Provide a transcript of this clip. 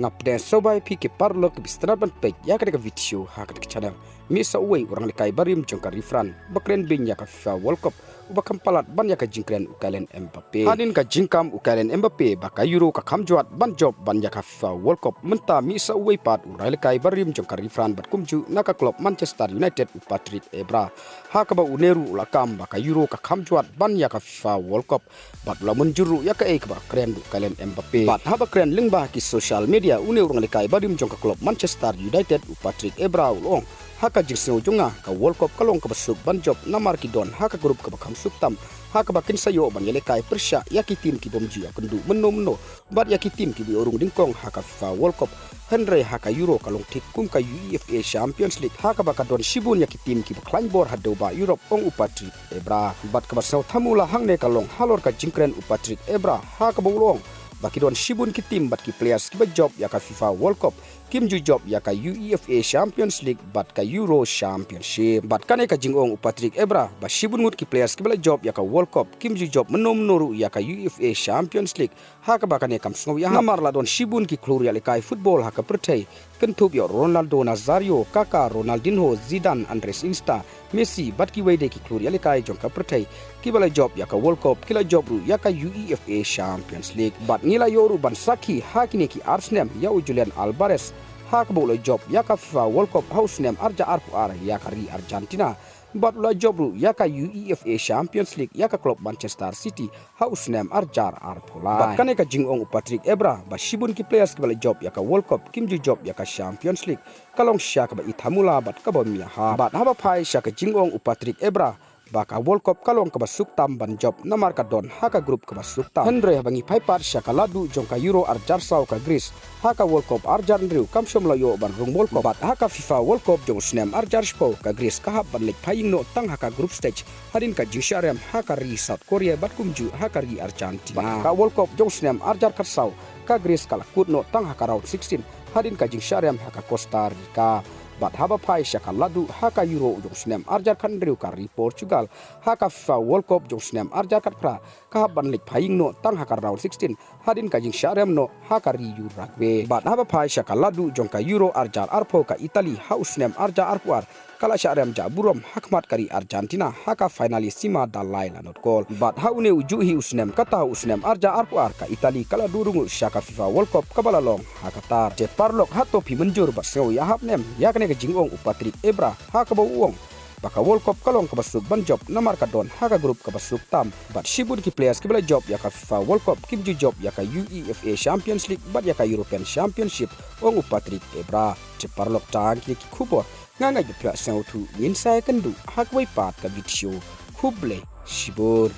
ngapden sobai pi ke parlo ke bistana ban pek ya ka video ha ka channel mi sa uai orang lekai barim jongka rifran bakren bin ya ka FIFA World Cup ubakam palat ban ya ka jingkren ukalen Mbappe hanin ka jingkam ukalen Mbappe baka Euro ka kham juat ban job ban ya ka FIFA World Cup menta mi sa uai pat urai lekai barim jongka rifran bat kumju naka klub Manchester United upatrit ebra ha ka ba uneru ulakam baka Euro ka kham juat ban ya ka FIFA World Cup bat la menjuru ya ka ek ba kren ukalen Mbappe bat ha ba kren lingba ki social media une urang lekai badim jongka klub Manchester United upatrit ebra ulong haka jingseu junga ka World Cup kalong ka basuk ban job namar ki don haka grup ka bakam suktam haka bakin sayo ban lekai persya yaki tim ki bomji akendu menno bat yaki tim ki biorung dingkong haka FIFA World Cup Henry haka Euro kalong tikum ka UEFA Champions League haka baka don shibun yaki tim ki baklan bor hadau ba Europe ong upatrit ebra bat ka basau thamula hangne kalong halor ka jingkren upatrit ebra haka bolong baki don shibun ki tim bat ki players ki ba job ya ka FIFA World Cup kim ju job ya ka UEFA Champions League bat ka Euro Championship bat kane ka jingong upatrik ebra ba shibun ngut ki players ki bala job ya ka World Cup kim ju job menom noru ya ka UEFA Champions League ha ka bakane kam sngo ya namar la don shibun ki klur ya lekai football ha ka pertai kentup ya Ronaldo Nazario Kaka Ronaldinho Zidane Andres Iniesta Messi bat ki wede ki klur ya lekai jong ka pertai ki bala job ya ka World Cup kila job ru ya ka UEFA Champions League bat nila yoru ban saki ha kini ki Arsenal ya Julian Alvarez hak boleh job ya ka FIFA World Cup house name arja arpu ar ya ka ri Argentina bat la job ru ya ka UEFA Champions League ya ka klub Manchester City house name arjar arpu la bat kane ka jingong upatrik ebra ba shibun ki players ki bala job ya ka World Cup kim ju job ya ka Champions League kalong sya ka ba ithamula bat ka ba mia ha bat haba phai sya ka jingong upatrik ebra baka World Cup kalong ka basuk tam ban job namar ka don haka group ka basuk tam Henry bangi paipar syaka ladu jongka Euro arjar sau ka Greece haka World Cup arjar ndriu kamsom layo ban rung World Cup bat haka FIFA World Cup jong snem arjar spo ka Greece ka hab ban lek paying no tang haka group stage hadin ka jingsharem haka ri South Korea bat kumju haka ri Argentina ka World Cup jong snem arjar ka sau ka Greece kala kut no tang haka round 16 hadin ka jingsharem haka Costa Rica bat haba phai syaka ladu haka Euro jong snem arjar kan ndriu ka ri Portugal haka FIFA World Cup jong snem arjar kat pra ka ban lik paying no tang haka round 16 hadin ka jing syarem no haka ri Uruguay bat haba phai syaka ladu jong ka Euro arjar arpo ka Italy house snem arjar arpuar kala syarem ja burom hakmat kari Argentina haka finalissima dalai lanot gol bat haune ujuhi usnem kata usnem arja arpuar ka Italy kala durungu syaka FIFA World Cup kabalalong haka tar je parlok hato pi menjur bat seu ya hapnem ya kane ka jingong upatrik ebra haka ba uong baka World Cup kalong ka basuk ban job namar ka don haka group ka basuk tam bat shibun ki players ki bala job ya ka FIFA World Cup kim ju job ya ka UEFA Champions League bat ya ka European Championship ong upatrik ebra je parlok tang ki kubor nganga ju pya sau tu min sai kan du hak wai pat ka video huble shibur